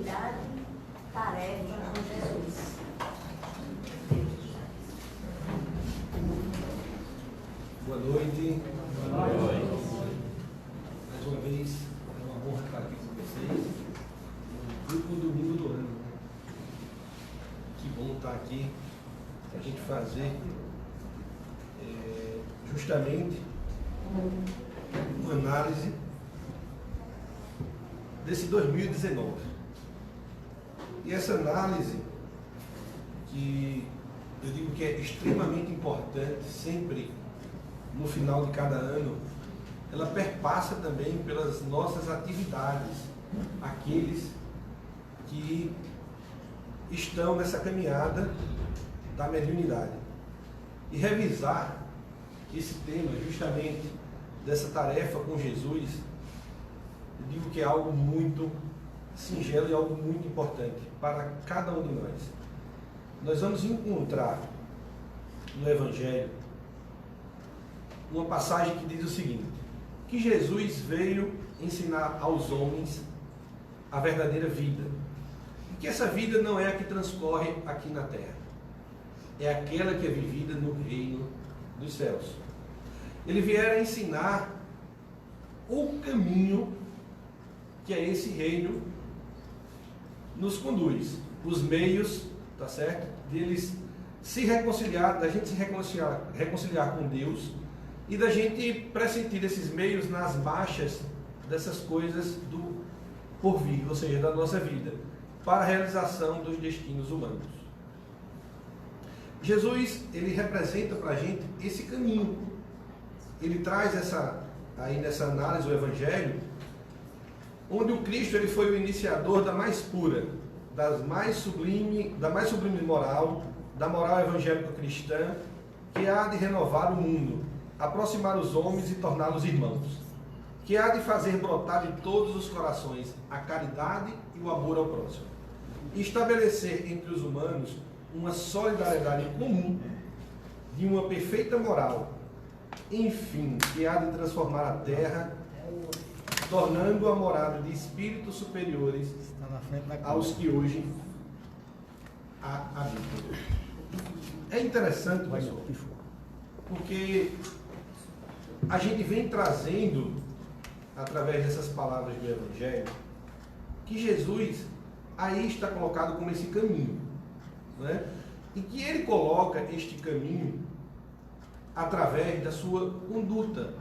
responsabilidade, tarefa com Jesus. Boa noite. Boa noite. Mais uma vez, é uma honra estar aqui com vocês. No último domingo do ano. Que bom estar aqui para a gente fazer justamente uma análise desse 2019. E essa análise, que eu digo que é extremamente importante sempre no final de cada ano, ela perpassa também pelas nossas atividades, aqueles que estão nessa caminhada da mediunidade. E revisar esse tema, justamente dessa tarefa com Jesus, eu digo que é algo muito singelo e algo muito importante para cada um de nós. Nós vamos encontrar no Evangelho uma passagem que diz o seguinte: que Jesus veio ensinar aos homens a verdadeira vida, e que essa vida não é a que transcorre aqui na terra, é aquela que é vivida no reino dos céus. Ele viera ensinar o caminho que é esse reino nos conduz, os meios, tá certo? Deles se reconciliar, da gente se reconciliar com Deus e da gente pressentir esses meios nas marchas dessas coisas do porvir, ou seja, da nossa vida, para a realização dos destinos humanos. Jesus, ele representa para a gente esse caminho. Ele traz aí nessa análise do Evangelho, onde o Cristo ele foi o iniciador da mais pura, da mais sublime moral, da moral evangélica cristã, que há de renovar o mundo, aproximar os homens e torná-los irmãos, que há de fazer brotar de todos os corações a caridade e o amor ao próximo, e estabelecer entre os humanos uma solidariedade comum de uma perfeita moral, enfim, que há de transformar a terra, tornando-a morada de espíritos superiores aos que hoje a habitam. É interessante, pessoal, porque a gente vem trazendo, através dessas palavras do Evangelho, que Jesus aí está colocado como esse caminho, né? E que ele coloca este caminho através da sua conduta,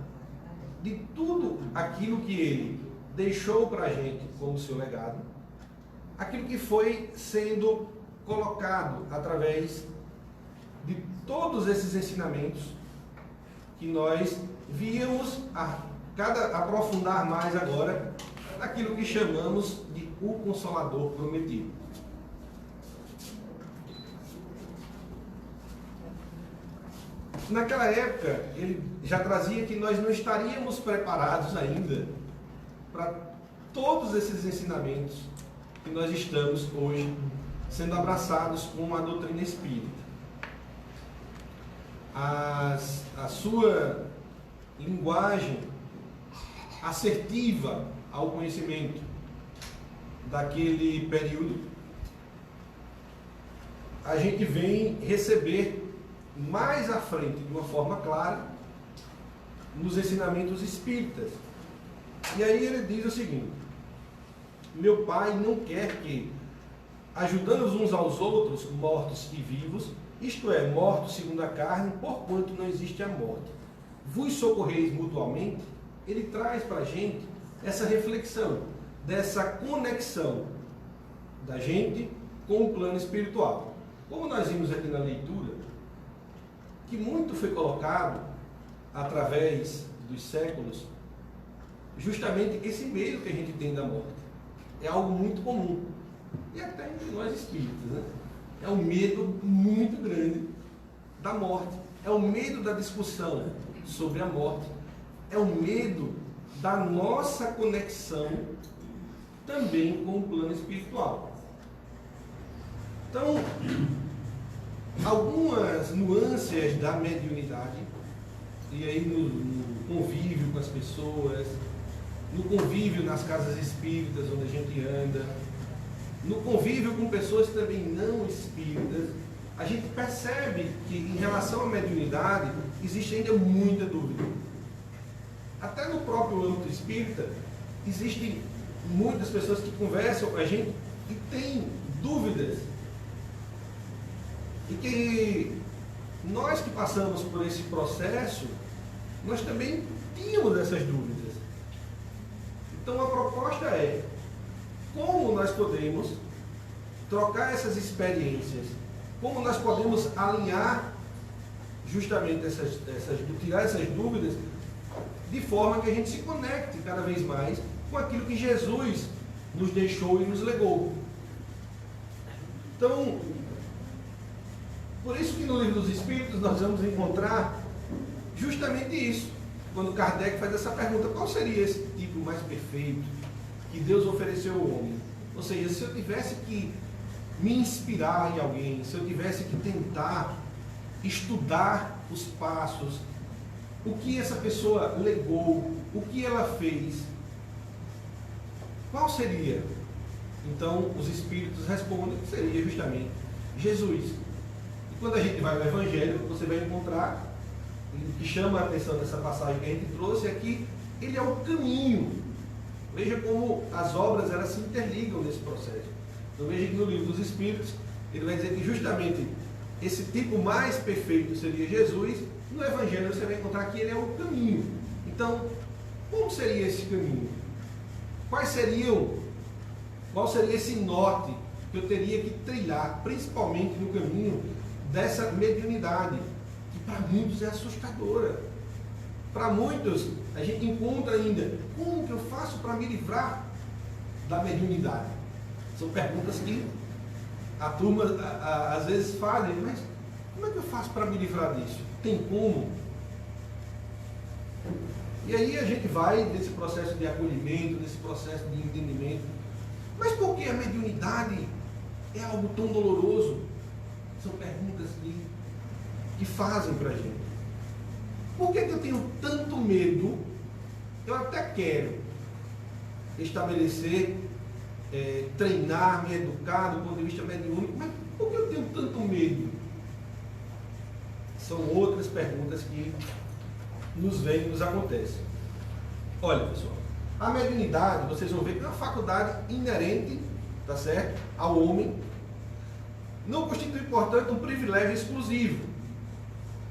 de tudo aquilo que ele deixou para a gente como seu legado, aquilo que foi sendo colocado através de todos esses ensinamentos que nós víamos aprofundar mais agora naquilo que chamamos de o Consolador Prometido. Naquela época, ele já trazia que nós não estaríamos preparados ainda para todos esses ensinamentos que nós estamos hoje sendo abraçados com a doutrina espírita. A sua linguagem assertiva ao conhecimento daquele período, a gente vem receber mais à frente, de uma forma clara, nos ensinamentos espíritas. E aí ele diz o seguinte: meu Pai não quer que, ajudando-nos uns aos outros, mortos e vivos, isto é, mortos segundo a carne, porquanto não existe a morte, vos socorreis mutuamente. Ele traz para a gente essa reflexão, dessa conexão da gente com o plano espiritual. Como nós vimos aqui na leitura, que muito foi colocado através dos séculos, justamente esse medo que a gente tem da morte. É algo muito comum. E até entre nós espíritas, né? É um medo muito grande da morte. É o medo da discussão sobre a morte. É o medo da nossa conexão também com o plano espiritual. Então, algumas nuances da mediunidade, e aí no convívio com as pessoas, no convívio nas casas espíritas onde a gente anda, no convívio com pessoas também não espíritas, a gente percebe que em relação à mediunidade existe ainda muita dúvida. Até no próprio âmbito espírita, existem muitas pessoas que conversam com a gente e têm dúvidas. E que nós que passamos por esse processo, nós também tínhamos essas dúvidas. Então a proposta é como nós podemos trocar essas experiências, como nós podemos alinhar justamente tirar essas dúvidas, de forma que a gente se conecte cada vez mais com aquilo que Jesus nos deixou e nos legou. Então, por isso que no Livro dos Espíritos nós vamos encontrar justamente isso. Quando Kardec faz essa pergunta, qual seria esse tipo mais perfeito que Deus ofereceu ao homem? Ou seja, se eu tivesse que me inspirar em alguém, se eu tivesse que tentar estudar os passos, o que essa pessoa legou, o que ela fez, qual seria? Então, os Espíritos respondem que seria justamente Jesus. E quando a gente vai no Evangelho, você vai encontrar, o que chama a atenção dessa passagem que a gente trouxe é que ele é o caminho. Veja como as obras elas se interligam nesse processo. Então veja que no Livro dos Espíritos, ele vai dizer que justamente esse tipo mais perfeito seria Jesus. No Evangelho você vai encontrar que ele é o caminho. Então, como seria esse caminho? Qual seria esse norte que eu teria que trilhar, principalmente no caminho dessa mediunidade, que para muitos é assustadora. Para muitos, a gente encontra ainda, como que eu faço para me livrar da mediunidade? São perguntas que a turma às vezes faz, mas como é que eu faço para me livrar disso? Tem como? E aí a gente vai nesse processo de acolhimento, nesse processo de entendimento. Mas por que a mediunidade é algo tão doloroso? São perguntas que fazem para a gente. Por que eu tenho tanto medo? Eu até quero estabelecer, treinar, me educar do ponto de vista mediúnico, mas por que eu tenho tanto medo? São outras perguntas que nos acontecem. Olha, pessoal, a mediunidade, vocês vão ver que é uma faculdade inerente, tá certo, ao homem, não constitui, portanto, um privilégio exclusivo.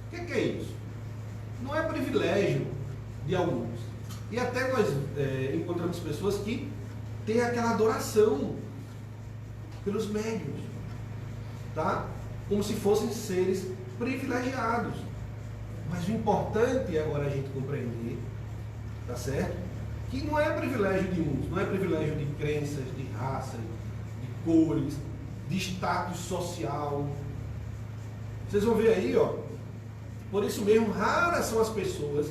O que é isso? Não é privilégio de alguns. E até nós encontramos pessoas que têm aquela adoração pelos médiuns, tá? Como se fossem seres privilegiados. Mas o importante é agora a gente compreender, tá certo? Que não é privilégio de uns, não é privilégio de crenças, de raças, de cores, de status social. Vocês vão ver aí, ó. Por isso mesmo, raras são as pessoas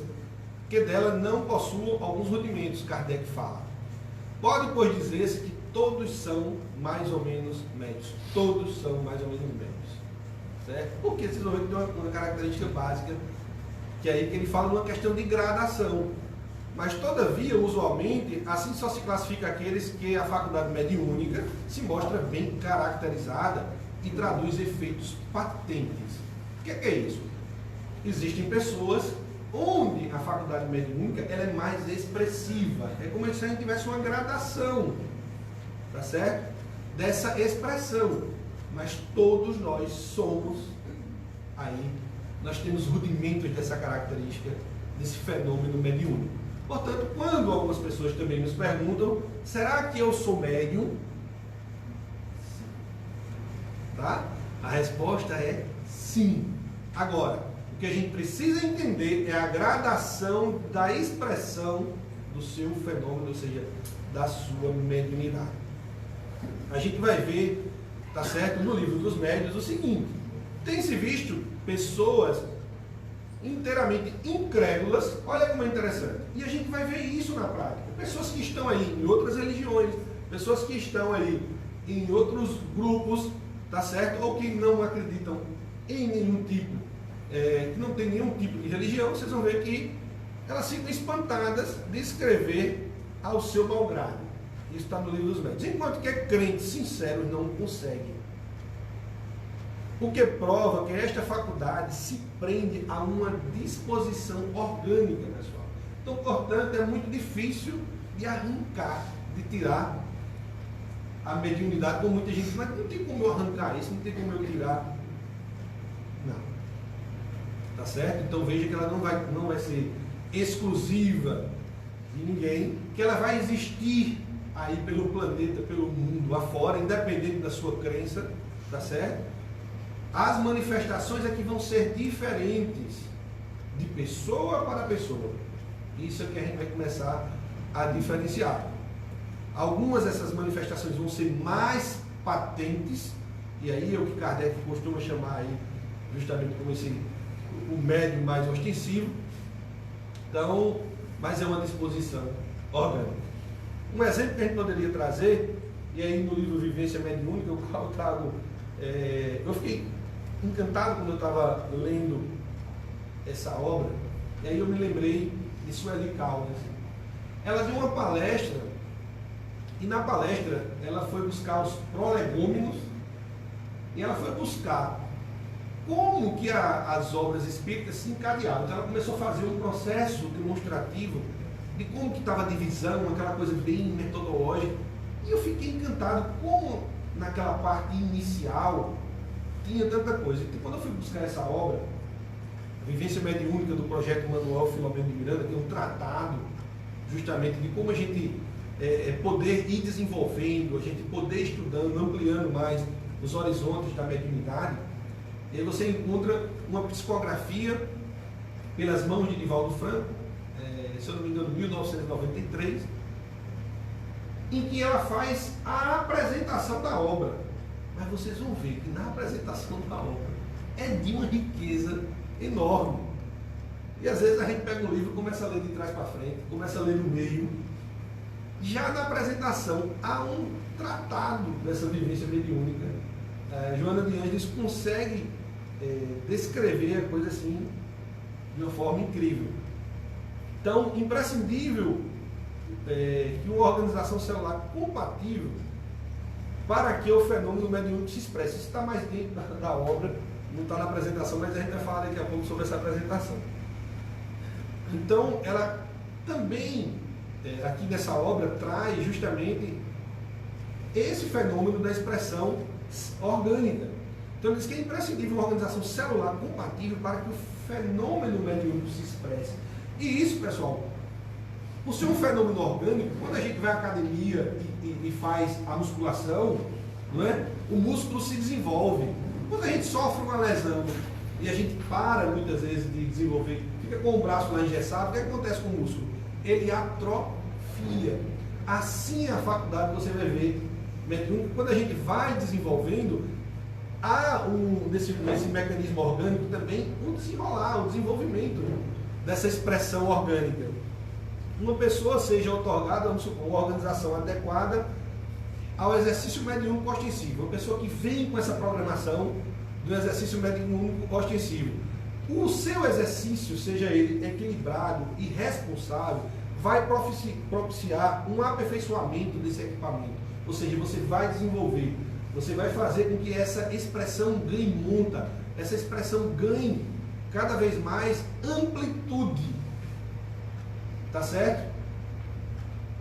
que dela não possuam alguns rudimentos, Kardec fala. Pode, pois, dizer-se que todos são mais ou menos médios. Todos são mais ou menos médios. Certo? Porque vocês vão ver que tem uma característica básica, que é aí que ele fala uma questão de gradação. Mas, todavia, usualmente, assim só se classifica aqueles que a faculdade mediúnica se mostra bem caracterizada e traduz efeitos patentes. O que é isso? Existem pessoas onde a faculdade mediúnica ela é mais expressiva. É como se a gente tivesse uma gradação, tá certo? Dessa expressão. Mas todos nós somos aí, nós temos rudimentos dessa característica, desse fenômeno mediúnico. Portanto, quando algumas pessoas também nos perguntam, será que eu sou médium? Tá? A resposta é sim. Agora, o que a gente precisa entender é a gradação da expressão do seu fenômeno, ou seja, da sua mediunidade. A gente vai ver, tá certo, no Livro dos Médiuns o seguinte: tem-se visto pessoas inteiramente incrédulas, olha como é interessante, e a gente vai ver isso na prática. Pessoas que estão aí em outras religiões, pessoas que estão aí em outros grupos, tá certo, ou que não acreditam em nenhum tipo, que não tem nenhum tipo de religião, vocês vão ver que elas ficam espantadas de escrever ao seu malgrado. Isso está no livro dos médios. Enquanto que crentes sinceros não conseguem. O que prova que esta faculdade se prende a uma disposição orgânica, pessoal. Então, portanto, é muito difícil de arrancar, de tirar a mediunidade, como muita gente, mas não tem como eu arrancar isso, não tem como eu tirar. Não. Tá certo? Então veja que ela não vai ser exclusiva de ninguém, que ela vai existir aí pelo planeta, pelo mundo afora, independente da sua crença, tá certo? As manifestações aqui vão ser diferentes de pessoa para pessoa. Isso é que a gente vai começar a diferenciar. Algumas dessas manifestações vão ser mais patentes, e aí é o que Kardec costuma chamar aí, justamente como o médium mais ostensivo. Então, mas é uma disposição orgânica. Um exemplo que a gente poderia trazer, e aí no livro Vivência Mediúnica, o qual eu trago, eu fiquei encantado quando eu estava lendo essa obra, e aí eu me lembrei de Sueli Caldas. Ela deu uma palestra, e na palestra ela foi buscar os prolegômenos, e ela foi buscar como que as obras espíritas se encadeavam. Então ela começou a fazer um processo demonstrativo de como que estava a divisão, aquela coisa bem metodológica, e eu fiquei encantado como naquela parte inicial tinha tanta coisa. Então quando eu fui buscar essa obra, a Vivência Mediúnica do Projeto Manuel Filomeno de Miranda, que é um tratado justamente de como a gente poder ir desenvolvendo, a gente poder estudando, ampliando mais os horizontes da mediunidade. E aí você encontra uma psicografia pelas mãos de Divaldo Franco, se eu não me engano, 1993, em que ela faz a apresentação da obra. Mas vocês vão ver que na apresentação da obra é de uma riqueza enorme. E às vezes a gente pega um livro e começa a ler de trás para frente, começa a ler no meio. Já na apresentação há um tratado dessa vivência mediúnica. Joana de Ângeles consegue descrever a coisa assim de uma forma incrível. Então, imprescindível que uma organização celular compatível para que o fenômeno mediúnico se expresse. Isso está mais dentro da obra, não está na apresentação, mas a gente vai falar daqui a pouco sobre essa apresentação. Então, ela também, aqui nessa obra, traz justamente esse fenômeno da expressão orgânica. Então, ele diz que é imprescindível uma organização celular compatível para que o fenômeno mediúnico se expresse. E isso, pessoal, por ser um fenômeno orgânico, quando a gente vai à academia e faz a musculação, não é? O músculo se desenvolve. Quando a gente sofre uma lesão e a gente para muitas vezes de desenvolver, fica com o braço lá engessado, o que acontece com o músculo? Ele atrofia. Assim é a faculdade que você vai ver mediúnica. Quando a gente vai desenvolvendo, há nesse mecanismo orgânico também um desenrolar, um desenvolvimento dessa expressão orgânica. Uma pessoa seja otorgada, vamos supor, uma organização adequada ao exercício mediúnico ostensivo. Uma pessoa que vem com essa programação do exercício mediúnico ostensivo. O seu exercício, seja ele equilibrado e responsável, vai propiciar um aperfeiçoamento desse equipamento. Ou seja, você vai desenvolver, você vai fazer com que essa expressão ganhe monta, essa expressão ganhe cada vez mais amplitude. Tá certo?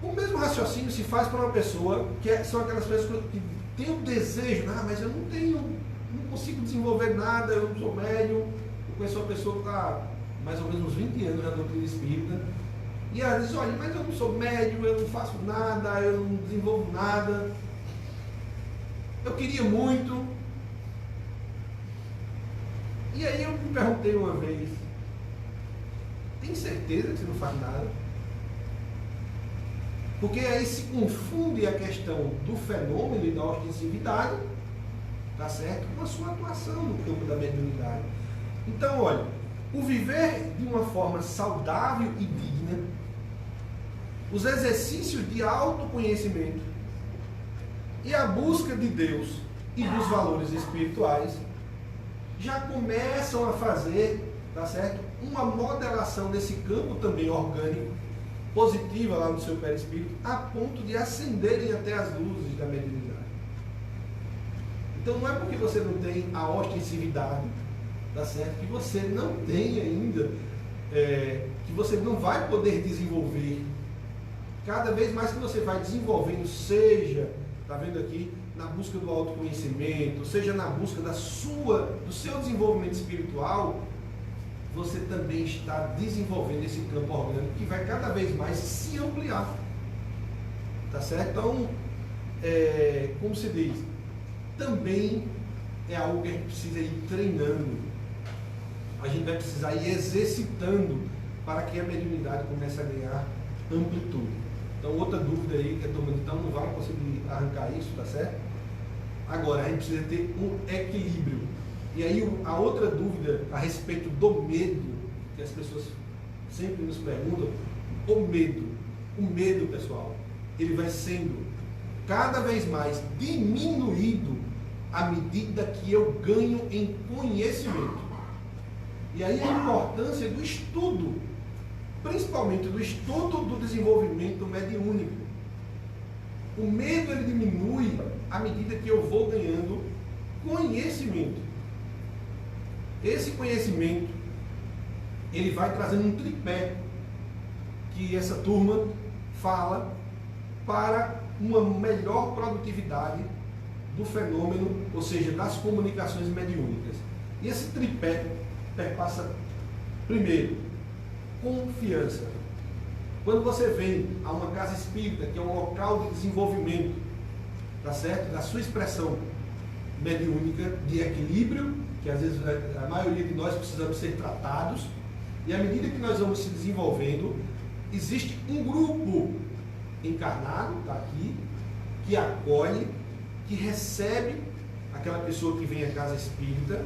O mesmo raciocínio se faz para uma pessoa são aquelas pessoas que têm o desejo, mas eu não consigo desenvolver nada, eu não sou médium. Eu conheço uma pessoa que está mais ou menos uns 20 anos na doutrina espírita, e ela diz, olha, mas eu não sou médium, eu não faço nada, eu não desenvolvo nada. Eu queria muito. E aí eu me perguntei uma vez, tem certeza que você não faz nada? Porque aí se confunde a questão do fenômeno e da ostensividade, tá certo? Com a sua atuação no campo da mediunidade. Então, olha, o viver de uma forma saudável e digna, os exercícios de autoconhecimento e a busca de Deus e dos valores espirituais já começam a fazer, tá certo? Uma modelação desse campo também orgânico, positiva lá no seu perispírito, a ponto de acenderem até as luzes da mediunidade. Então não é porque você não tem a ostensividade, tá certo? Que você não tem ainda, que você não vai poder desenvolver. Cada vez mais que você vai desenvolvendo, seja, tá vendo aqui, na busca do autoconhecimento, seja na busca do seu desenvolvimento espiritual, você também está desenvolvendo esse campo orgânico que vai cada vez mais se ampliar. Tá certo? Então, como se diz, também é algo que a gente precisa ir treinando. A gente vai precisar ir exercitando para que a mediunidade comece a ganhar amplitude. Então, outra dúvida aí que a turma então não vai conseguir arrancar isso, tá certo? Agora, a gente precisa ter um equilíbrio. E aí, a outra dúvida a respeito do medo, que as pessoas sempre nos perguntam, o medo, pessoal, ele vai sendo cada vez mais diminuído à medida que eu ganho em conhecimento. E aí a importância do estudo, principalmente do estudo do desenvolvimento mediúnico. O medo ele diminui à medida que eu vou ganhando conhecimento. Esse conhecimento ele vai trazendo um tripé que essa turma fala para uma melhor produtividade do fenômeno, ou seja, das comunicações mediúnicas. E esse tripé perpassa, primeiro, confiança. Quando você vem a uma casa espírita, que é um local de desenvolvimento, tá certo? Da sua expressão mediúnica, de equilíbrio, que às vezes a maioria de nós precisamos ser tratados, e à medida que nós vamos se desenvolvendo, existe um grupo encarnado, está aqui, que acolhe, que recebe aquela pessoa que vem à casa espírita,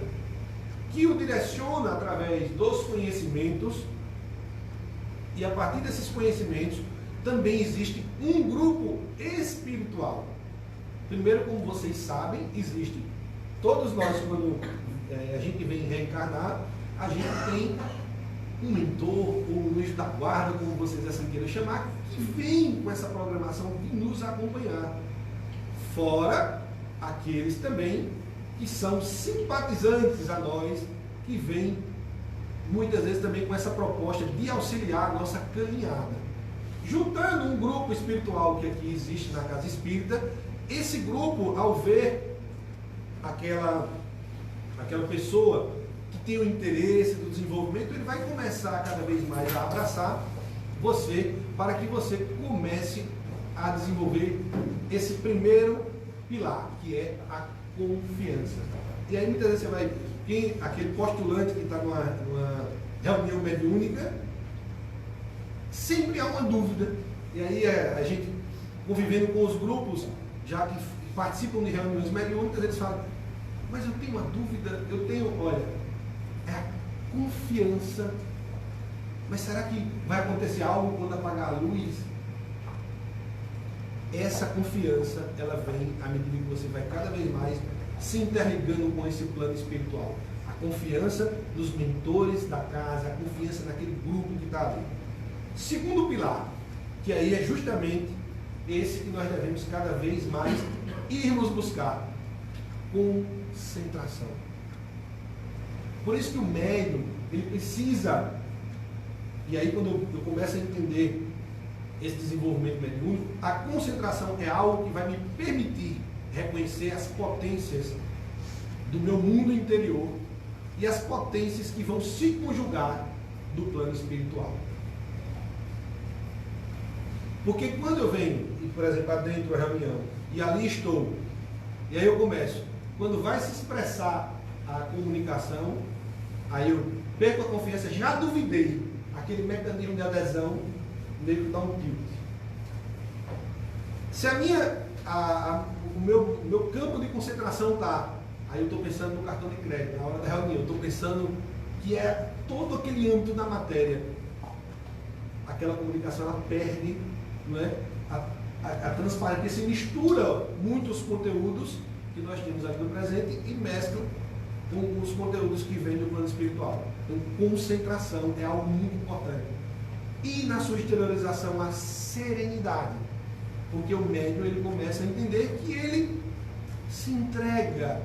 que o direciona através dos conhecimentos, e a partir desses conhecimentos também existe um grupo espiritual. Primeiro, como vocês sabem, existe, todos nós quando a gente vem reencarnar, a gente tem um mentor, ou um anjo da guarda, como vocês assim queiram chamar, que vem com essa programação de nos acompanhar. Fora aqueles também que são simpatizantes a nós, que vêm muitas vezes também com essa proposta de auxiliar a nossa caminhada. Juntando um grupo espiritual que aqui existe na casa espírita, esse grupo, ao ver aquela pessoa que tem o interesse do desenvolvimento, ele vai começar cada vez mais a abraçar você, para que você comece a desenvolver esse primeiro pilar, que é a confiança. E aí muitas vezes você vai, aquele postulante que está numa reunião mediúnica, sempre há uma dúvida. E aí a gente, convivendo com os grupos, já que participam de reuniões mediúnicas, eles falam, mas eu tenho uma dúvida, olha, é a confiança, mas será que vai acontecer algo quando apagar a luz? Essa confiança, ela vem à medida que você vai cada vez mais se interligando com esse plano espiritual. A confiança nos mentores da casa, a confiança naquele grupo que está ali. Segundo pilar, que aí é justamente esse que nós devemos cada vez mais irmos buscar, concentração. Por isso que o médium, ele precisa, e aí quando eu começo a entender esse desenvolvimento mediúnico, a concentração é algo que vai me permitir reconhecer as potências do meu mundo interior e as potências que vão se conjugar do plano espiritual. Porque quando eu venho, por exemplo, dentro da reunião, e ali estou, e aí eu começo, quando vai se expressar a comunicação, aí eu perco a confiança, já duvidei, aquele mecanismo de adesão meio que dá um tilt. Se o meu campo de concentração está, aí eu estou pensando no cartão de crédito, na hora da reunião, eu estou pensando que é todo aquele âmbito da matéria, aquela comunicação ela perde, não é? A transparência, se mistura muitos conteúdos que nós temos aqui no presente e mescla com os conteúdos que vêm do plano espiritual. Então, concentração é algo muito importante. E na sua exteriorização, a serenidade. Porque o médium ele começa a entender que ele se entrega,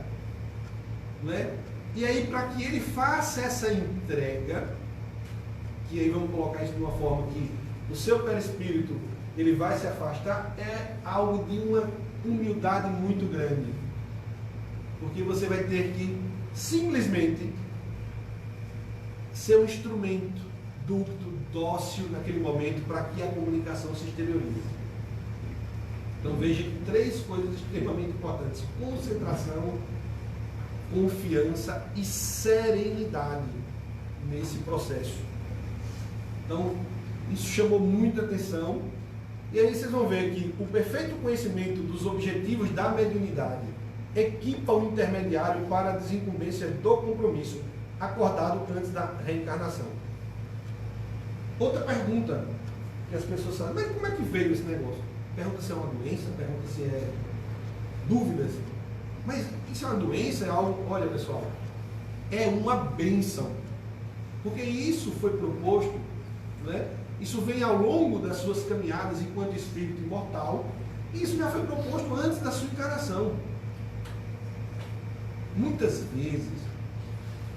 né? E aí, para que ele faça essa entrega, que aí vamos colocar isso de uma forma que o seu perispírito ele vai se afastar, é algo de uma humildade muito grande. Porque você vai ter que simplesmente ser um instrumento dúctil, dócil naquele momento para que a comunicação se exteriorize. Então veja três coisas extremamente importantes: concentração, confiança e serenidade nesse processo. Então isso chamou muita atenção. E aí vocês vão ver que o perfeito conhecimento dos objetivos da mediunidade equipa o intermediário para a desincumbência do compromisso acordado antes da reencarnação. Outra pergunta que as pessoas sabem: mas como é que veio esse negócio? Pergunta se é uma doença, pergunta se é dúvidas. Mas isso é uma doença? É algo, olha pessoal, é uma bênção. Porque isso foi proposto, né? Isso vem ao longo das suas caminhadas enquanto espírito imortal, e isso já foi proposto antes da sua encarnação. Muitas vezes,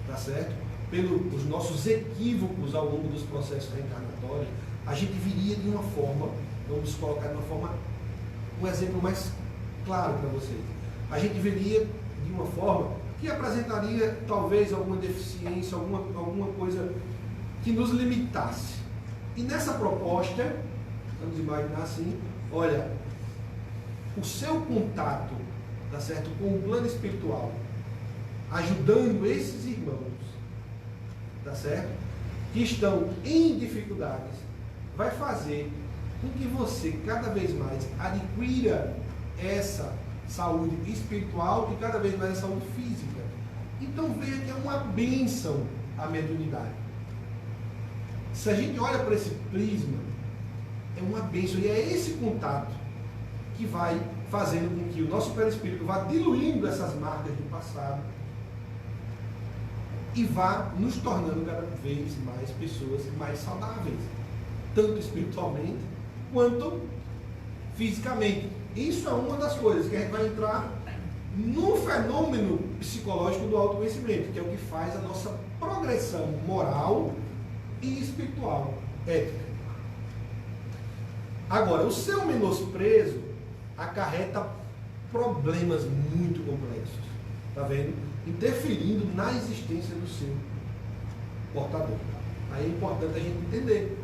tá certo? Pelos nossos equívocos ao longo dos processos reencarnatórios, a gente viria de uma forma, vamos colocar de uma forma, um exemplo mais claro para vocês. A gente viria de uma forma que apresentaria talvez alguma deficiência, alguma coisa que nos limitasse. E nessa proposta, vamos imaginar assim, olha, o seu contato, tá certo, com o plano espiritual, ajudando esses irmãos, tá certo, que estão em dificuldades, vai fazer com que você cada vez mais adquira essa saúde espiritual e cada vez mais a saúde física. Então veja que é uma bênção a mediunidade. Se a gente olha para esse prisma, é uma bênção, e é esse contato que vai fazendo com que o nosso perispírito vá diluindo essas marcas do passado e vá nos tornando cada vez mais pessoas mais saudáveis, tanto espiritualmente quanto fisicamente. Isso é uma das coisas que a gente vai entrar no fenômeno psicológico do autoconhecimento, que é o que faz a nossa progressão moral e espiritual, ética. Agora, o seu menosprezo acarreta problemas muito complexos, tá vendo? Interferindo na existência do seu portador. Aí é importante a gente entender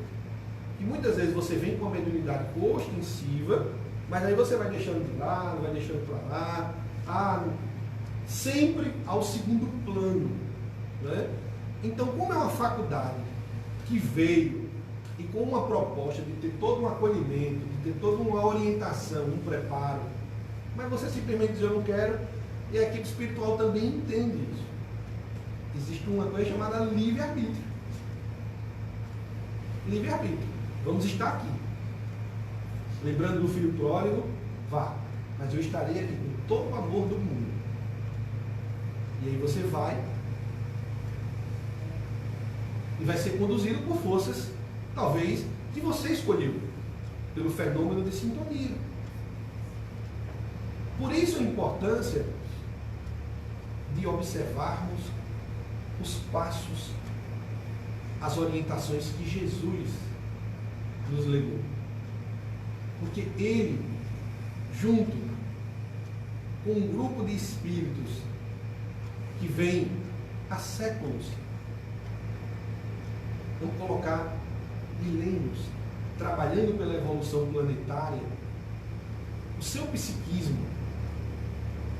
que muitas vezes você vem com a mediunidade ostensiva, mas aí você vai deixando de lado, vai deixando para lá, sempre ao segundo plano, né? Então, como é uma faculdade que veio e com uma proposta de ter todo um acolhimento, de ter toda uma orientação, um preparo, mas você simplesmente diz: eu não quero, e a equipe espiritual também entende isso. Existe uma coisa chamada livre-arbítrio. Livre-arbítrio. Vamos estar aqui. Lembrando do filho pródigo, vá, mas eu estarei aqui com todo o amor do mundo. E aí você vai e vai ser conduzido por forças, talvez, que você escolheu, pelo fenômeno de sintonia. Por isso a importância de observarmos os passos, as orientações que Jesus nos legou. Porque ele, junto com um grupo de espíritos que vem há séculos, vamos colocar milênios, trabalhando pela evolução planetária, o seu psiquismo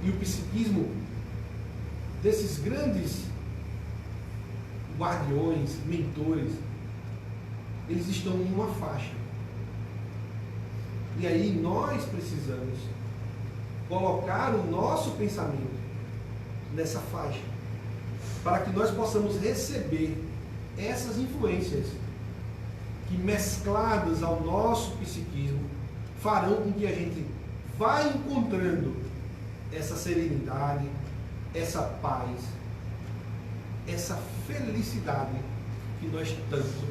e o psiquismo desses grandes guardiões, mentores, eles estão em uma faixa. E aí nós precisamos colocar o nosso pensamento nessa faixa, para que nós possamos receber essas influências que, mescladas ao nosso psiquismo, farão com que a gente vá encontrando essa serenidade, essa paz, essa felicidade que nós tanto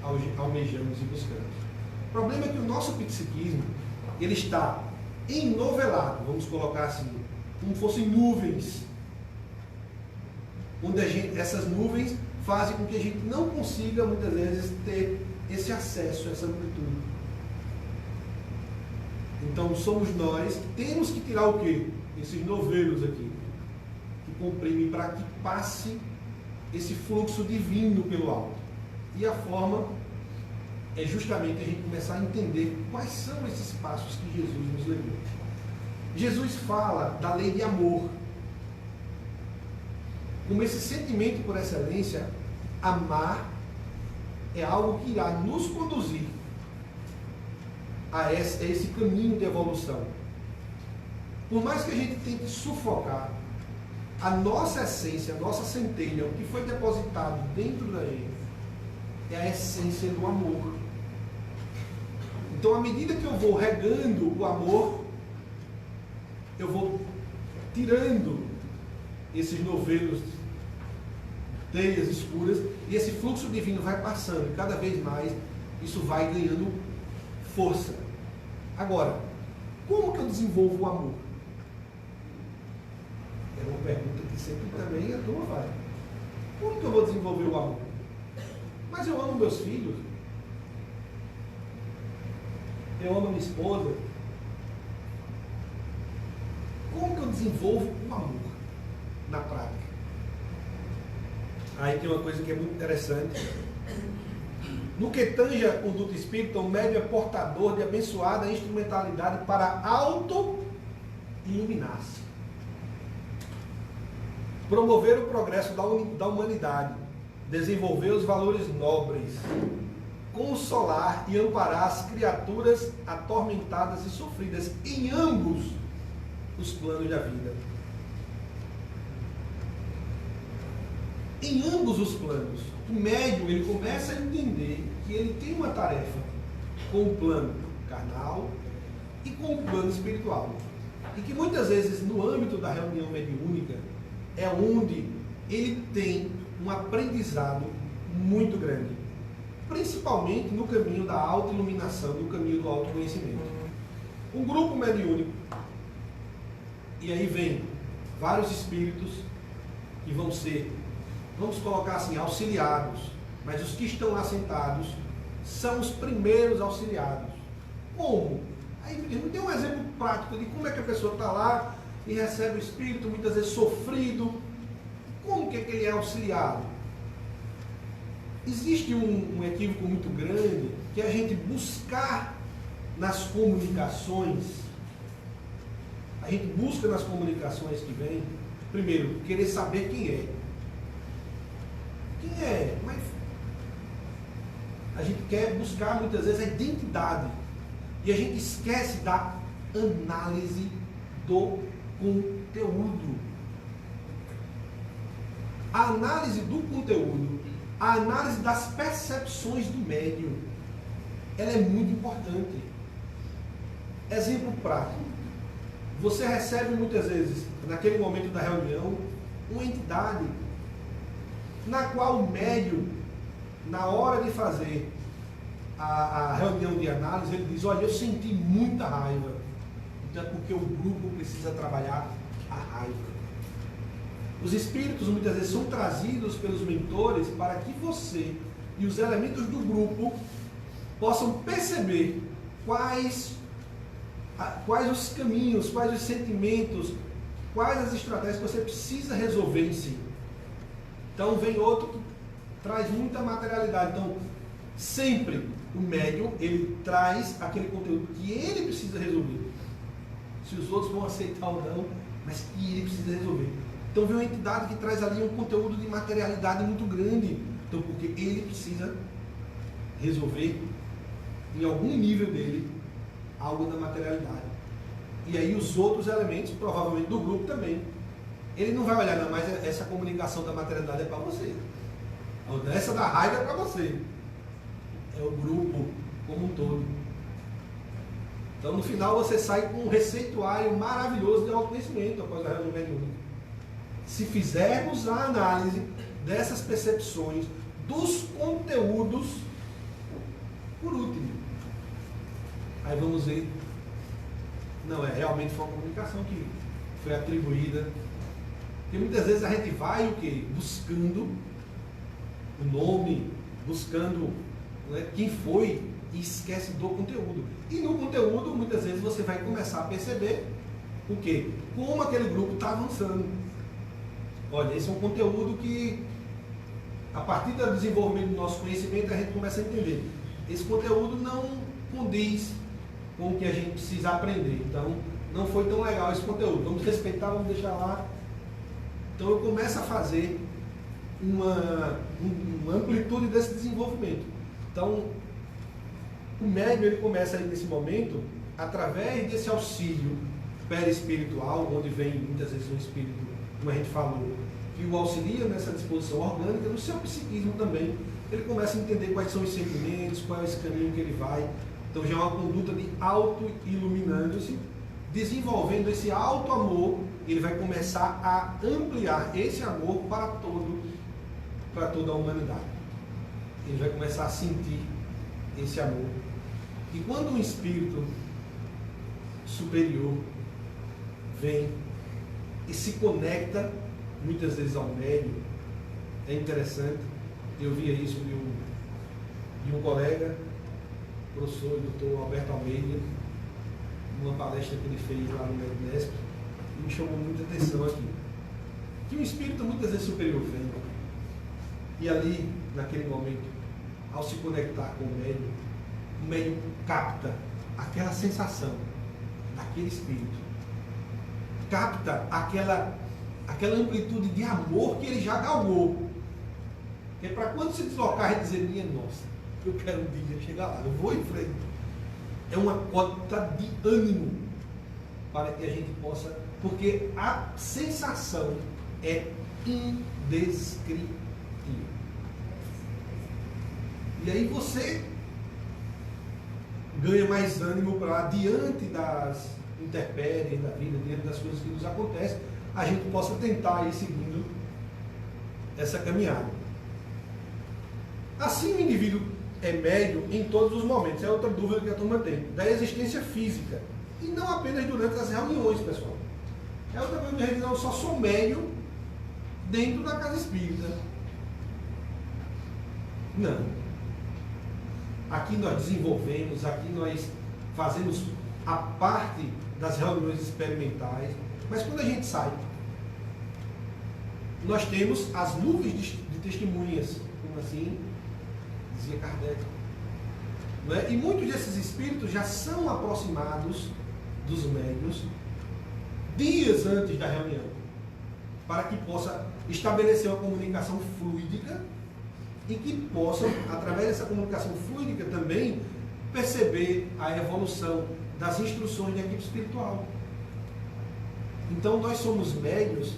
almejamos e buscamos. O problema é que o nosso psiquismo, ele está enovelado, vamos colocar assim, como fossem nuvens, onde essas nuvens fazem com que a gente não consiga, muitas vezes, ter esse acesso, essa amplitude. Então, somos nós que temos que tirar o quê? Esses novelos aqui, que comprimem para que passe esse fluxo divino pelo alto. E a forma é justamente a gente começar a entender quais são esses passos que Jesus nos levou. Jesus fala da lei de amor. Como esse sentimento por excelência, amar é algo que irá nos conduzir a esse caminho de evolução. Por mais que a gente tente sufocar a nossa essência, a nossa centelha, o que foi depositado dentro da gente, é a essência do amor. Então, à medida que eu vou regando o amor, eu vou tirando esses novelos, teias escuras, e esse fluxo divino vai passando, e cada vez mais isso vai ganhando força. Agora, como que eu desenvolvo o amor? É uma pergunta que sempre também a turma vai. Como que eu vou desenvolver o amor? Mas eu amo meus filhos. Eu amo minha esposa. Como que eu desenvolvo o amor na prática? Aí tem uma coisa que é muito interessante. No que tange a conduta espírita, o médium é portador de abençoada instrumentalidade para auto-iluminar-se. Promover o progresso da humanidade, desenvolver os valores nobres, consolar e amparar as criaturas atormentadas e sofridas em ambos os planos da vida. Em ambos os planos, o médium ele começa a entender que ele tem uma tarefa com o plano carnal e com o plano espiritual. E que muitas vezes no âmbito da reunião mediúnica é onde ele tem um aprendizado muito grande, principalmente no caminho da autoiluminação, no caminho do autoconhecimento. Um grupo mediúnico, e aí vem vários espíritos que vão ser, vamos colocar assim, auxiliados, mas os que estão lá sentados são os primeiros auxiliados. Como? Aí me dê um exemplo prático de como é que a pessoa está lá e recebe o espírito, muitas vezes sofrido. Como que ele é auxiliado? Existe um equívoco muito grande, que é a gente buscar nas comunicações, a gente busca nas comunicações que vem, primeiro, querer saber quem é. Quem é? Mas a gente quer buscar muitas vezes a identidade. E a gente esquece da análise do conteúdo. A análise do conteúdo, a análise das percepções do médium, ela é muito importante. Exemplo prático. Você recebe muitas vezes, naquele momento da reunião, uma entidade na qual o médium, na hora de fazer a reunião de análise, ele diz: olha, eu senti muita raiva. Então é porque o grupo precisa trabalhar a raiva. Os espíritos muitas vezes são trazidos pelos mentores para que você e os elementos do grupo possam perceber quais os caminhos, quais os sentimentos, quais as estratégias que você precisa resolver em si. Então vem outro que traz muita materialidade. Então, sempre o médium, ele traz aquele conteúdo que ele precisa resolver. Se os outros vão aceitar ou não, mas que ele precisa resolver. Então vem uma entidade que traz ali um conteúdo de materialidade muito grande. Então, porque ele precisa resolver, em algum nível dele, algo da materialidade. E aí os outros elementos, provavelmente do grupo também. Ele não vai olhar, não, mas essa comunicação da materialidade é para você. Essa da raiva é para você. É o grupo como um todo. Então, no final, você sai com um receituário maravilhoso de autoconhecimento após a reunião mediúnica. Se fizermos a análise dessas percepções, dos conteúdos Por último, aí vamos ver, não, realmente foi uma comunicação que foi atribuída, porque muitas vezes a gente vai o quê? Buscando o nome, buscando, né, quem foi, e esquece do conteúdo. E no conteúdo, muitas vezes você vai começar a perceber o quê? Como aquele grupo está avançando. Olha, esse é um conteúdo que, a partir do desenvolvimento do nosso conhecimento, a gente começa a entender. Esse conteúdo não condiz com o que a gente precisa aprender. Então, não foi tão legal esse conteúdo. Vamos respeitar, vamos deixar lá. Então, eu começo a fazer uma amplitude desse desenvolvimento. Então, o médium, ele começa aí nesse momento, através desse auxílio perispiritual, onde vem muitas vezes um espírito, como a gente falou, que o auxilia nessa disposição orgânica, no seu psiquismo também, ele começa a entender quais são os sentimentos, qual é esse caminho que ele vai. Então já é uma conduta de auto-iluminando-se, desenvolvendo esse auto-amor, ele vai começar a ampliar esse amor para toda a humanidade. Ele vai começar a sentir esse amor. E quando um espírito superior vem e se conecta, muitas vezes ao médium, é interessante, eu via isso de um colega, professor e doutor Alberto Almeida, numa palestra que ele fez lá no Mednesp, e me chamou muita atenção aqui. Que um espírito muitas vezes superior vem, e ali, naquele momento, ao se conectar com o médium capta aquela sensação daquele espírito, capta aquela amplitude de amor que ele já galgou. Que é para quando se deslocar e dizer, minha nossa, eu quero um dia chegar lá, eu vou em frente. É uma cota de ânimo para que a gente possa, porque a sensação é indescritível. E aí você ganha mais ânimo para, diante das intempéries da vida, diante das coisas que nos acontecem, a gente possa tentar ir seguindo essa caminhada. Assim, o indivíduo é médium em todos os momentos. É outra dúvida que a turma tem. Da existência física. E não apenas durante as reuniões, pessoal. É outra coisa que eu só sou médium dentro da casa espírita. Não. Aqui nós desenvolvemos, aqui nós fazemos a parte das reuniões experimentais. Mas quando a gente sai, nós temos as nuvens de testemunhas, como assim dizia Kardec. Não é? E muitos desses espíritos já são aproximados dos médiuns dias antes da reunião, para que possa estabelecer uma comunicação fluídica e que possam, através dessa comunicação fluídica também, perceber a evolução das instruções da equipe espiritual. Então nós somos médiuns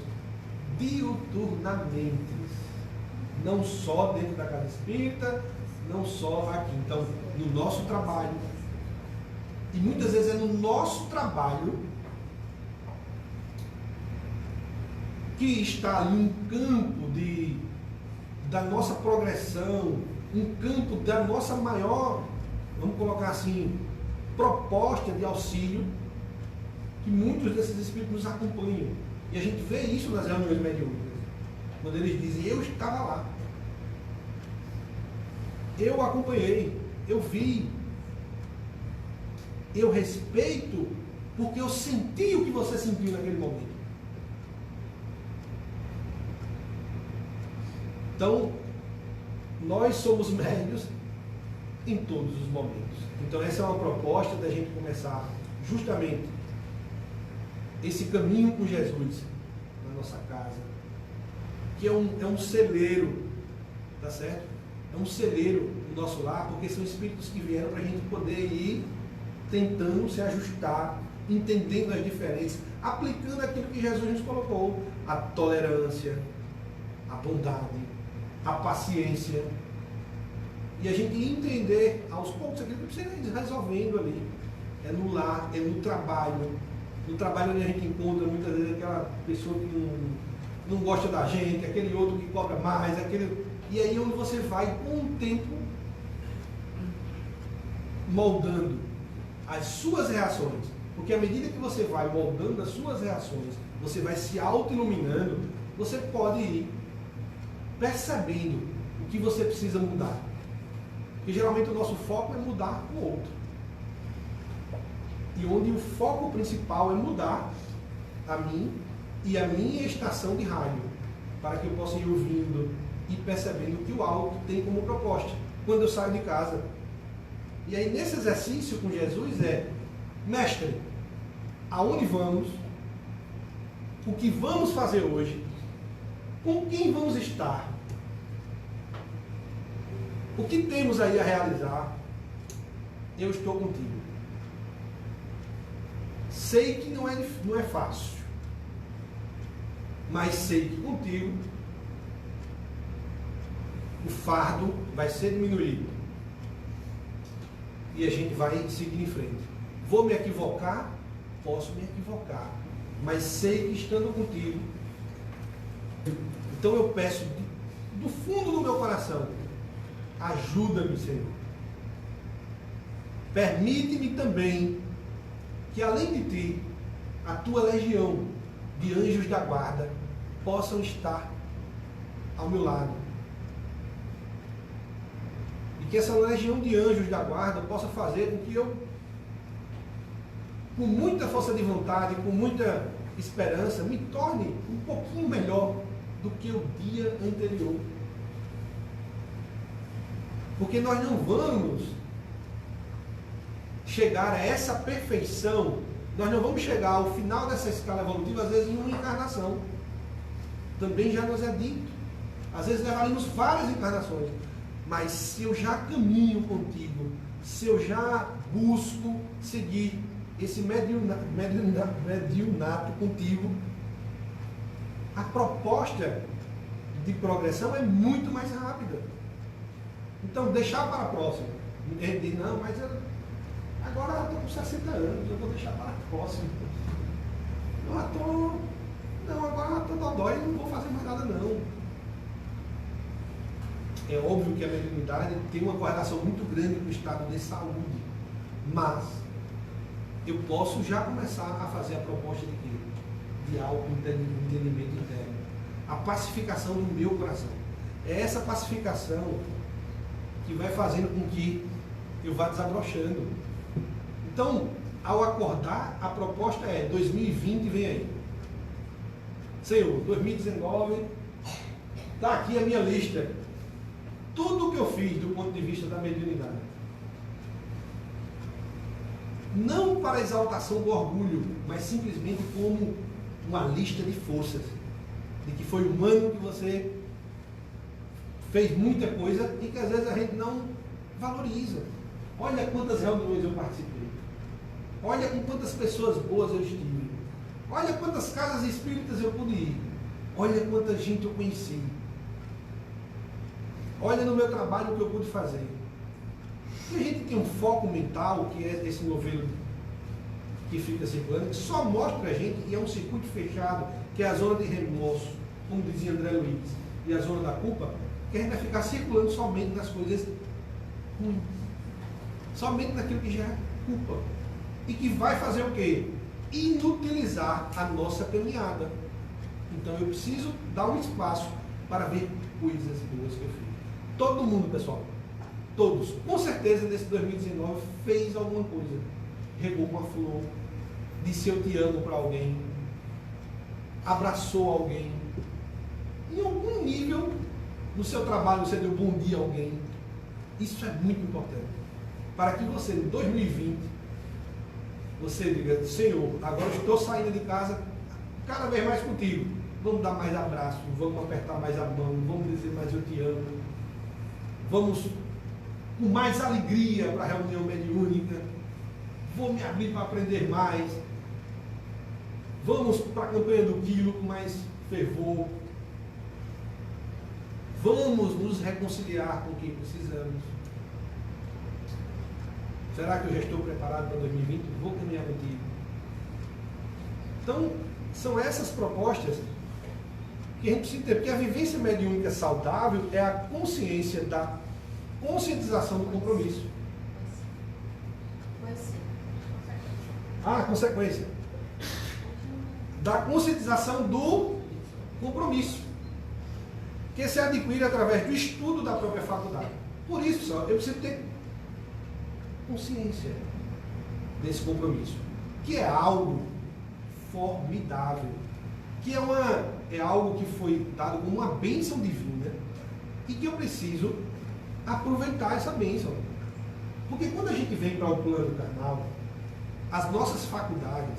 diuturnamente, não só dentro da casa espírita, não só aqui. Então, no nosso trabalho, e muitas vezes é no nosso trabalho que está ali um campo da nossa progressão, um campo da nossa maior, vamos colocar assim, proposta de auxílio, que muitos desses espíritos nos acompanham. E a gente vê isso nas reuniões mediúnicas, quando eles dizem, eu estava lá, eu acompanhei, eu vi, eu respeito, porque eu senti o que você sentiu naquele momento. Então, nós somos médiuns em todos os momentos. Então, essa é uma proposta da gente começar justamente esse caminho com Jesus na nossa casa, que é um celeiro, tá certo? É um celeiro no nosso lar, porque são espíritos que vieram para a gente poder ir tentando se ajustar, entendendo as diferenças, aplicando aquilo que Jesus nos colocou, a tolerância, a bondade, a paciência, e a gente entender aos poucos aquilo que precisa ir resolvendo ali. É no lar, é no trabalho onde a gente encontra muitas vezes aquela pessoa que não gosta da gente, aquele outro que cobra mais, e aí onde você vai com o tempo moldando as suas reações, porque à medida que você vai moldando as suas reações, você vai se auto-iluminando, você pode ir percebendo o que você precisa mudar. Porque geralmente o nosso foco é mudar o outro. E onde o foco principal é mudar a mim e a minha estação de rádio, para que eu possa ir ouvindo e percebendo o que o alto tem como proposta quando eu saio de casa. E aí nesse exercício com Jesus mestre, aonde vamos? O que vamos fazer hoje? Com quem vamos estar? O que temos aí a realizar? Eu estou contigo. Sei que não é fácil, mas sei que contigo o fardo vai ser diminuído e a gente vai seguir em frente. Vou me equivocar? Posso me equivocar, mas sei que estando contigo, então eu peço do fundo do meu coração, ajuda-me, Senhor. Permite-me também que além de ti, a tua legião de anjos da guarda possam estar ao meu lado. E que essa legião de anjos da guarda possa fazer com que eu, com muita força de vontade, com muita esperança, me torne um pouquinho melhor do que o dia anterior. Porque nós não vamos chegar a essa perfeição, nós não vamos chegar ao final dessa escala evolutiva, às vezes em uma encarnação. Também já nos é dito. Às vezes levaremos várias encarnações. Mas se eu já caminho contigo, se eu já busco seguir esse mediunato contigo, a proposta de progressão é muito mais rápida. Então, deixar para a próxima. Não, mas agora eu estou com 60 anos, eu vou deixar para a próxima. Agora estou dodói e não vou fazer mais nada não. É óbvio que a mediunidade tem uma correlação muito grande com o estado de saúde, mas eu posso já começar a fazer a proposta de quê? De auto-entendimento interno. A pacificação do meu coração. É essa pacificação que vai fazendo com que eu vá desabrochando. Então, ao acordar, a proposta é 2020 vem aí. Senhor, 2019, está aqui a minha lista. Tudo o que eu fiz do ponto de vista da mediunidade. Não para a exaltação do orgulho, mas simplesmente como uma lista de forças. De que foi um ano que você fez muita coisa e que às vezes a gente não valoriza. Olha quantas reuniões eu participei. Olha com quantas pessoas boas eu estive. Olha quantas casas espíritas eu pude ir. Olha quanta gente eu conheci. Olha no meu trabalho o que eu pude fazer. E a gente tem um foco mental, que é esse novelo que fica circulando, que só mostra a gente, e é um circuito fechado, que é a zona de remorso, como dizia André Luiz, e a zona da culpa, que a gente vai ficar circulando somente nas coisas ruins. Somente naquilo que já é culpa. E que vai fazer o quê? Inutilizar a nossa caminhada. Então eu preciso dar um espaço para ver coisas boas que eu fiz. Todo mundo, pessoal, todos, com certeza nesse 2019 fez alguma coisa. Regou uma flor, disse eu te amo para alguém, abraçou alguém. Em algum nível, no seu trabalho você deu bom dia a alguém. Isso é muito importante. Para que você, em 2020, você diga, Senhor, agora eu estou saindo de casa cada vez mais contigo. Vamos dar mais abraço, vamos apertar mais a mão, vamos dizer mais eu te amo. Vamos com mais alegria para a reunião mediúnica. Vou me abrir para aprender mais. Vamos para a campanha do quilo com mais fervor. Vamos nos reconciliar com quem precisamos. Será que eu já estou preparado para 2020? Vou caminhar contigo. Então, são essas propostas que a gente precisa ter, porque a vivência mediúnica saudável é a consciência da conscientização do compromisso. A consequência da conscientização do compromisso, que se adquire através do estudo da própria faculdade. Por isso, só, eu preciso ter consciência desse compromisso, que é algo formidável, que é algo que foi dado como uma bênção divina e que eu preciso aproveitar essa bênção. Porque quando a gente vem para o plano carnal, as nossas faculdades,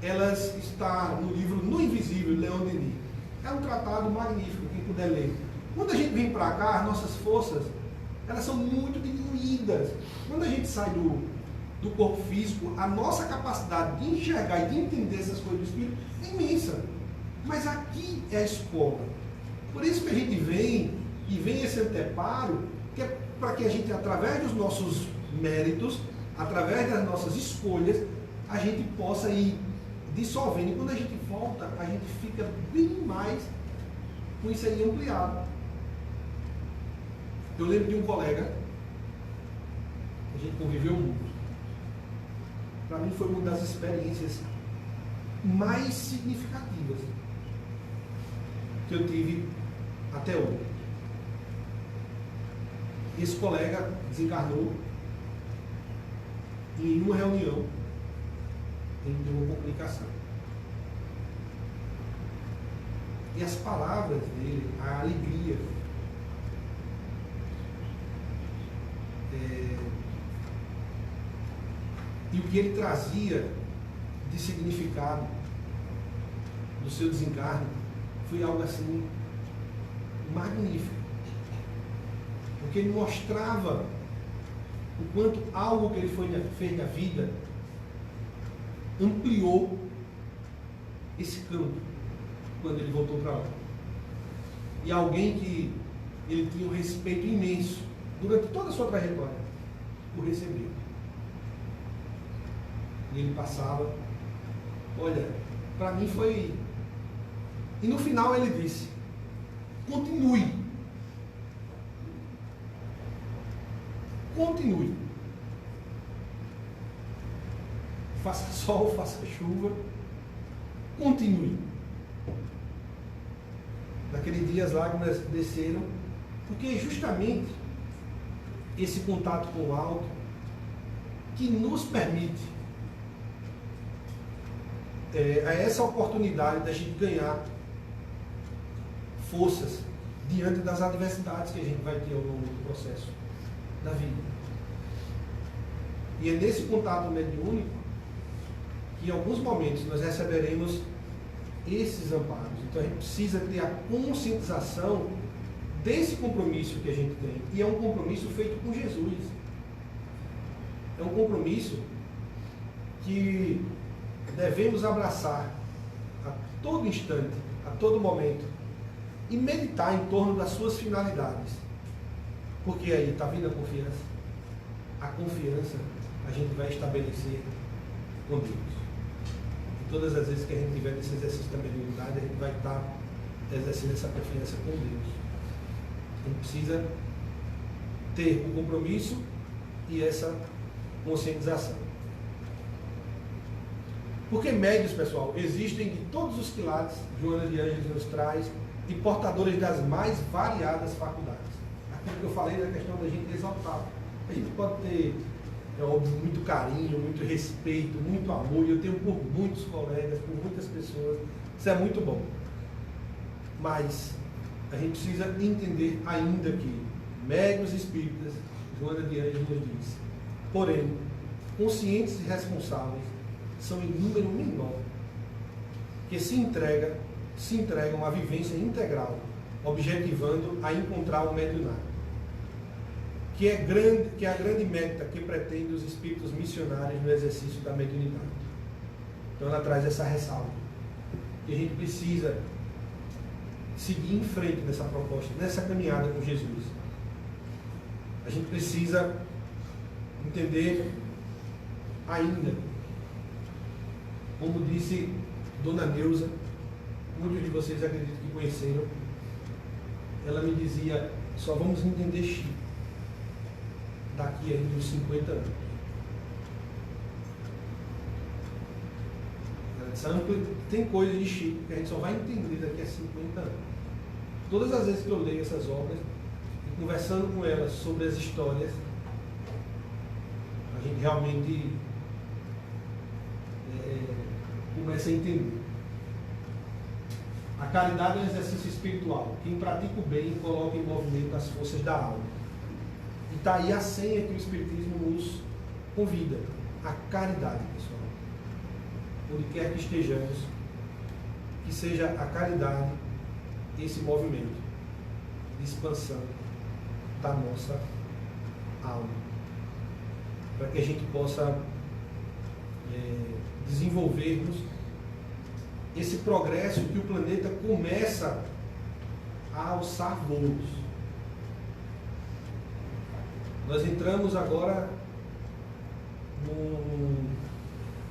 elas estão no livro No Invisível, de Leon Denis. É um tratado magnífico, quem puder ler. Quando a gente vem para cá, as nossas forças, elas são muito diminuídas. Quando a gente sai do corpo físico, a nossa capacidade de enxergar e de entender essas coisas do Espírito é imensa. Mas aqui é a escola. Por isso que a gente vem esse anteparo, que é para que a gente, através dos nossos méritos, através das nossas escolhas, a gente possa ir dissolvendo. E quando a gente volta, a gente fica bem mais com isso aí ampliado. Eu lembro de um colega, a gente conviveu muito. Para mim foi uma das experiências mais significativas que eu tive até hoje. Esse colega desencarnou e em uma reunião ele deu uma comunicação. E as palavras dele, a alegria, e o que ele trazia de significado do seu desencarne foi algo assim magnífico. Porque ele mostrava o quanto algo que ele fez na vida ampliou esse campo quando ele voltou para lá. E alguém que ele tinha um respeito imenso durante toda a sua trajetória por receber. E ele passava, olha, para mim foi... E no final ele disse, continue. Continue. Faça sol, faça chuva. Continue. Naquele dia as lágrimas desceram, porque justamente esse contato com o alto que nos permite essa oportunidade da gente ganhar forças diante das adversidades que a gente vai ter ao longo do processo da vida. E é nesse contato mediúnico que em alguns momentos nós receberemos esses amparos. Então a gente precisa ter a conscientização desse compromisso que a gente tem. E é um compromisso feito com Jesus. É um compromisso que devemos abraçar a todo instante, a todo momento, e meditar em torno das suas finalidades. Porque aí está vindo a confiança. A confiança a gente vai estabelecer com Deus. E todas as vezes que a gente tiver nesse exercício da mediunidade, a gente vai estar exercendo essa confiança com Deus. A gente precisa ter o compromisso e essa conscientização. Porque médios, pessoal, existem de todos os quilates, Joana de Ângeles nos traz, e portadores das mais variadas faculdades. Aquilo que eu falei da questão da gente exaltar. A gente pode ter, é óbvio, muito carinho, muito respeito, muito amor, e eu tenho por muitos colegas, por muitas pessoas, isso é muito bom. Mas a gente precisa entender ainda que médiuns espíritas, Joana de Ângeles nos diz, porém, conscientes e responsáveis são em número menor, que se entregam à vivência integral, objetivando a encontrar o mediunário, que é a grande meta que pretende os espíritos missionários no exercício da mediunidade. Então ela traz essa ressalva, que a gente precisa seguir em frente nessa proposta, nessa caminhada com Jesus. A gente precisa entender ainda, como disse Dona Neuza, muitos de vocês acredito que conheceram, ela me dizia, só vamos entender Chico daqui a uns 50 anos. Tem coisas de Chico que a gente só vai entender daqui a 50 anos. Todas as vezes que eu leio essas obras, e conversando com elas sobre as histórias, a gente realmente começa a entender. A caridade é um exercício espiritual. Quem pratica o bem coloca em movimento as forças da alma. E está aí a senha que o Espiritismo nos convida. A caridade, pessoal. Onde quer que estejamos, que seja a caridade esse movimento de expansão da nossa alma. Para que a gente possa desenvolvermos esse progresso que o planeta começa a alçar voos. Nós entramos agora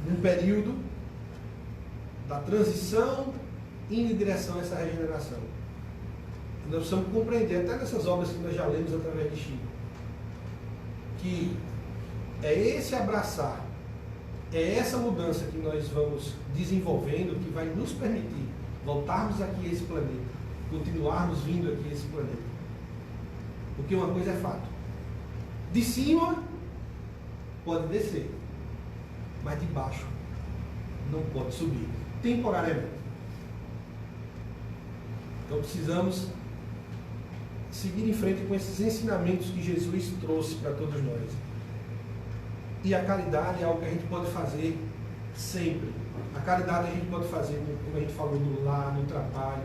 num período da transição indo em direção a essa regeneração. Nós precisamos compreender, até nessas obras que nós já lemos através de Chico, que é esse abraçar, é essa mudança que nós vamos desenvolvendo que vai nos permitir voltarmos aqui a esse planeta, continuarmos vindo aqui a esse planeta. Porque uma coisa é fato: de cima pode descer, mas de baixo não pode subir, temporariamente. Então precisamos seguir em frente com esses ensinamentos que Jesus trouxe para todos nós. E a caridade é algo que a gente pode fazer sempre. A caridade a gente pode fazer, como a gente falou, no lar, no trabalho,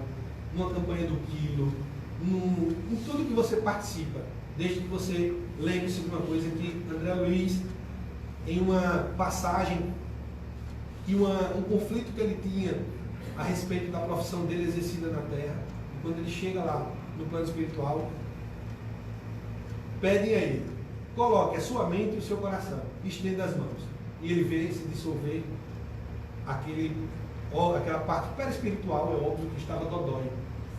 numa campanha do quilo, em tudo que você participa, desde que você lembre-se de uma coisa que André Luiz, em uma passagem e um conflito que ele tinha a respeito da profissão dele exercida na Terra, e quando ele chega lá no plano espiritual, pedem a ele: coloque a sua mente e o seu coração, estenda as mãos. E ele vê se dissolver aquela parte perispiritual, é óbvio que estava dodói.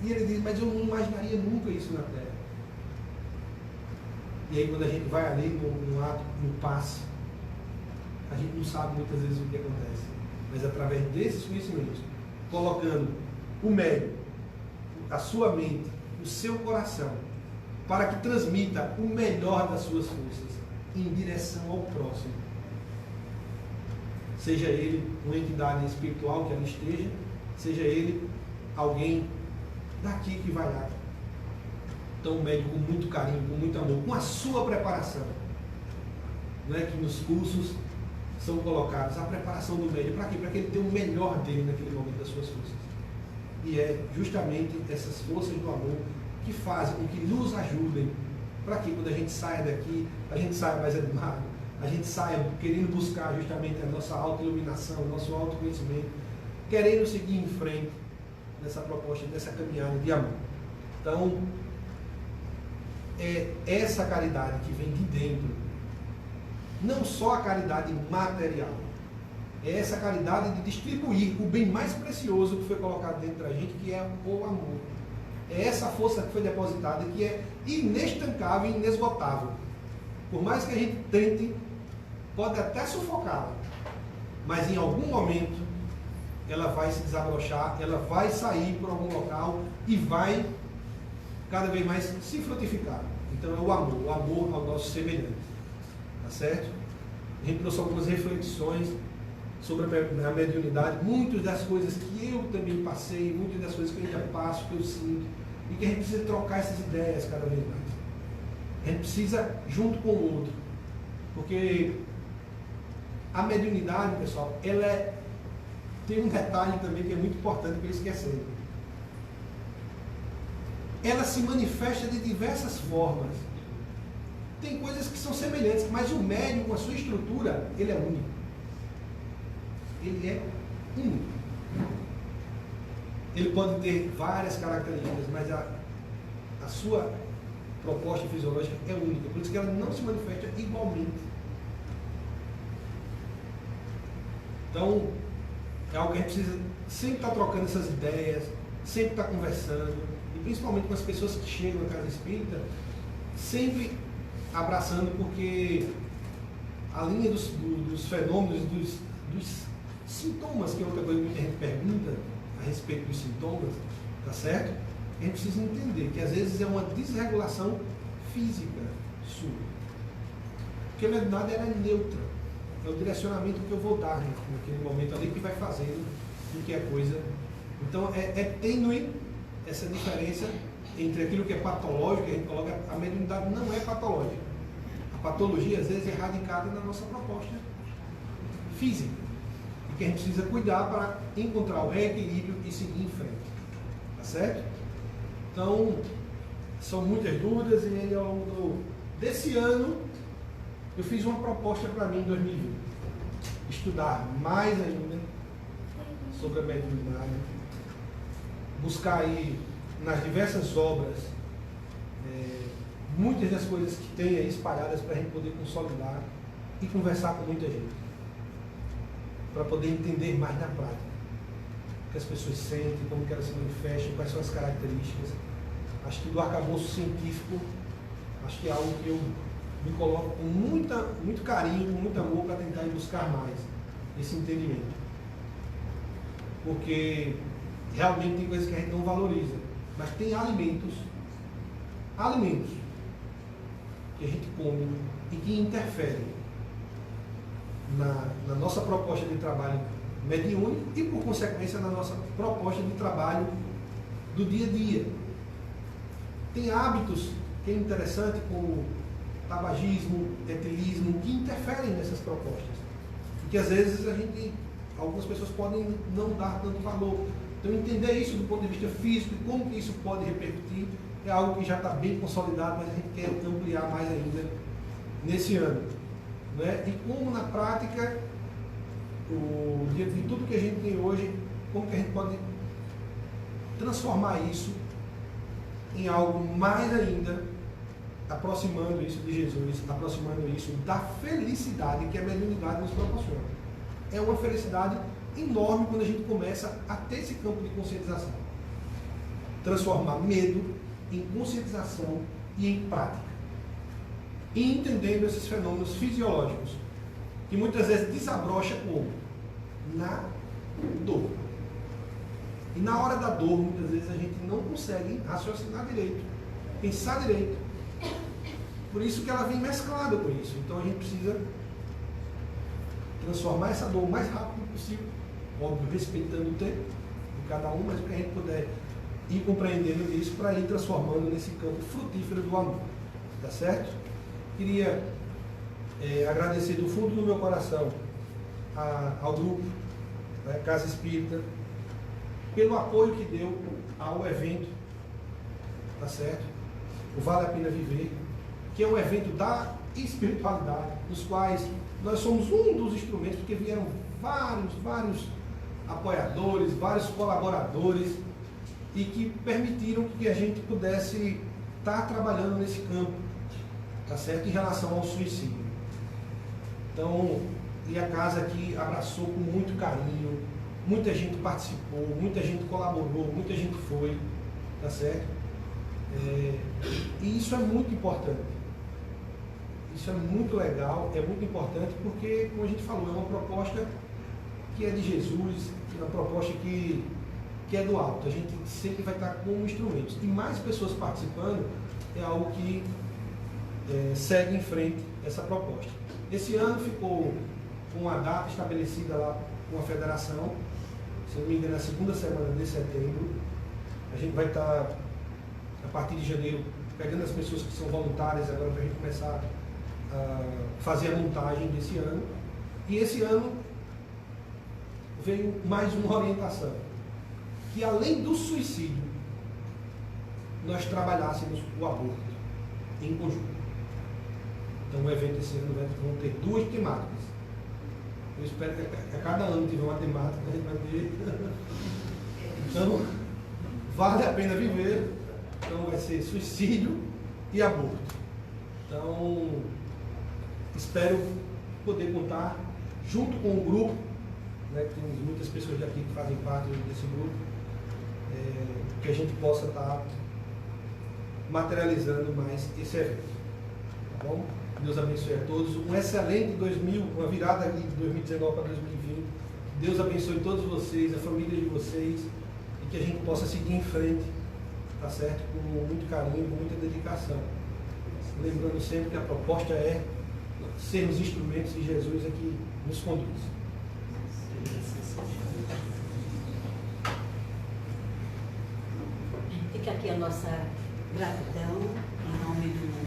E ele diz: mas eu não imaginaria nunca isso na Terra. E aí quando a gente vai ali no ato, no passe, a gente não sabe muitas vezes o que acontece. Mas através desses conhecimentos, colocando o médium, a sua mente, o seu coração, para que transmita o melhor das suas forças em direção ao próximo. Seja ele uma entidade espiritual que ali esteja, seja ele alguém daqui que vai lá. Então o médium, com muito carinho, com muito amor, com a sua preparação, não é que nos cursos são colocados a preparação do médium, para quê? Para que ele tenha o melhor dele naquele momento das suas forças. E é justamente essas forças do amor que fazem com que nos ajudem, para que quando a gente saia daqui, a gente saia mais animado, a gente saia querendo buscar justamente a nossa autoiluminação, o nosso autoconhecimento, querendo seguir em frente nessa proposta, nessa caminhada de amor. Então, é essa caridade que vem de dentro, não só a caridade material, é essa caridade de distribuir o bem mais precioso que foi colocado dentro da gente, que é o amor. É essa força que foi depositada, que é inestancável e inesgotável. Por mais que a gente tente, pode até sufocá-la, mas em algum momento ela vai se desabrochar, ela vai sair por algum local e vai cada vez mais se frutificar. Então é o amor ao nosso semelhante. Tá certo? A gente trouxe algumas reflexões sobre a mediunidade, muitas das coisas que eu também passei, muitas das coisas que eu ainda passo, que eu sinto, e que a gente precisa trocar essas ideias cada vez mais. A gente precisa junto com o outro, porque a mediunidade, pessoal, tem um detalhe também que é muito importante para esquecer. Ela se manifesta de diversas formas. Tem coisas que são semelhantes, mas o médium, com a sua estrutura, ele é único. Ele é único. Ele pode ter várias características, mas a sua proposta fisiológica é única. Por isso que ela não se manifesta igualmente. Então, é algo que a gente precisa sempre estar trocando essas ideias, sempre estar conversando, e principalmente com as pessoas que chegam na casa espírita, sempre abraçando, porque a linha dos fenômenos, dos Sintomas, que é outra coisa que muita gente pergunta a respeito dos sintomas, tá certo? A gente precisa entender que às vezes é uma desregulação física sua. Porque a mediunidade ela é neutra. É o direcionamento que eu vou dar, né, naquele momento ali que vai fazendo com que a coisa. Então é tênue essa diferença entre aquilo que é patológico, que a gente coloca, a mediunidade não é patológica. A patologia às vezes é radicada na nossa proposta física. E que a gente precisa cuidar para encontrar o reequilíbrio e seguir em frente. Tá certo? Então, são muitas dúvidas e aí, ao longo desse ano eu fiz uma proposta para mim em 2020. Estudar mais ainda sobre a mediunidade, buscar aí nas diversas obras muitas das coisas que tem aí espalhadas para a gente poder consolidar e conversar com muita gente, para poder entender mais na prática o que as pessoas sentem, como que elas se manifestam, quais são as características. Acho que do arcabouço científico, acho que é algo que eu me coloco com muito carinho, com muito amor para tentar ir buscar mais esse entendimento. Porque realmente tem coisas que a gente não valoriza, mas tem alimentos que a gente come e que interferem na nossa proposta de trabalho mediúnico e, por consequência, na nossa proposta de trabalho do dia a dia. Tem hábitos que é interessante, como tabagismo, etilismo, que interferem nessas propostas. E que às vezes algumas pessoas podem não dar tanto valor. Então, entender isso do ponto de vista físico e como que isso pode repercutir é algo que já está bem consolidado, mas a gente quer ampliar mais ainda nesse ano. Né? E como na prática, diante de tudo que a gente tem hoje, como que a gente pode transformar isso em algo mais ainda, aproximando isso de Jesus, aproximando isso da felicidade que a mediunidade nos proporciona. É uma felicidade enorme quando a gente começa a ter esse campo de conscientização. Transformar medo em conscientização e em prática. E entendendo esses fenômenos fisiológicos, que muitas vezes desabrocha como? Na dor. E na hora da dor, muitas vezes a gente não consegue raciocinar direito, pensar direito. Por isso que ela vem mesclada com isso. Então a gente precisa transformar essa dor o mais rápido possível, óbvio, respeitando o tempo de cada um, mas para a gente poder ir compreendendo isso, para ir transformando nesse campo frutífero do amor. Tá certo? Queria agradecer do fundo do meu coração ao grupo, né, Casa Espírita, pelo apoio que deu ao evento, tá certo? O Vale a Pena Viver, que é um evento da espiritualidade, nos quais nós somos um dos instrumentos, porque vieram vários apoiadores, vários colaboradores, e que permitiram que a gente pudesse estar trabalhando nesse campo, tá certo? Em relação ao suicídio. Então, e a casa aqui abraçou com muito carinho, muita gente participou, muita gente colaborou, muita gente foi, tá certo? E isso é muito importante. Isso é muito legal, é muito importante porque, como a gente falou, é uma proposta que é de Jesus, é uma proposta que é do alto. A gente sempre vai estar com instrumentos. E mais pessoas participando é algo que segue em frente essa proposta. Esse ano ficou com uma data estabelecida lá com a federação, se não me engano, na segunda semana de setembro. A gente vai estar, a partir de janeiro, pegando as pessoas que são voluntárias agora para a gente começar a fazer a montagem desse ano. E esse ano veio mais uma orientação, que além do suicídio, nós trabalhássemos o aborto em conjunto. Então o evento esse ano vão ter duas temáticas. Eu espero que a cada ano tiver uma temática, a gente vai ter. Então, vale a pena viver. Então vai ser suicídio e aborto. Então, espero poder contar junto com o grupo, né, que tem muitas pessoas daqui que fazem parte desse grupo, que a gente possa estar materializando mais esse evento. Tá bom? Deus abençoe a todos. Um excelente 2000, uma virada aqui de 2019 para 2020, Deus abençoe todos vocês, a família de vocês, e que a gente possa seguir em frente, tá certo? Com muito carinho, com muita dedicação. Lembrando sempre que a proposta é sermos instrumentos de Jesus é que nos conduz. Fica aqui a nossa gratidão em nome do